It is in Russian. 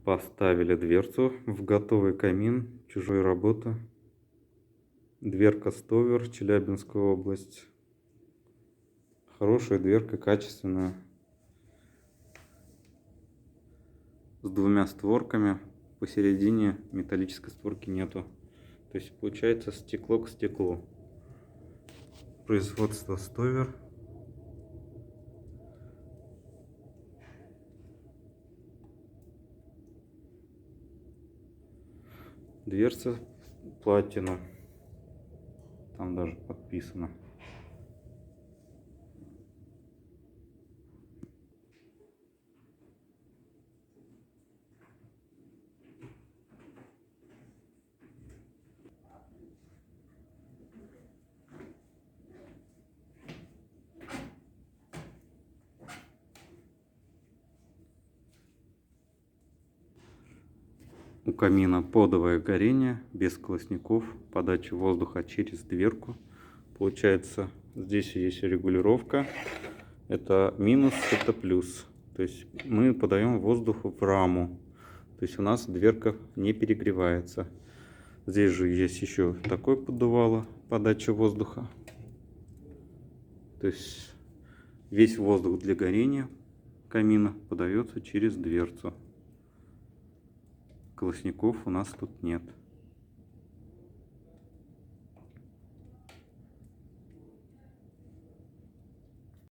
Поставили дверцу в готовый камин чужой работы. Дверка Стовер, Челябинская область. Хорошая дверка, качественная. С двумя створками. Посередине металлической створки нету. То есть получается стекло к стеклу. Производство Стовер. Дверца платина. Там даже подписано. У камина подовое горение, без сквозняков, подача воздуха через дверку. Получается, здесь есть регулировка. Это минус, это плюс. То есть мы подаем воздух в раму. То есть у нас дверка не перегревается. Здесь же есть еще такое поддувало, подача воздуха. То есть весь воздух для горения камина подается через дверцу. Колосников у нас тут нет.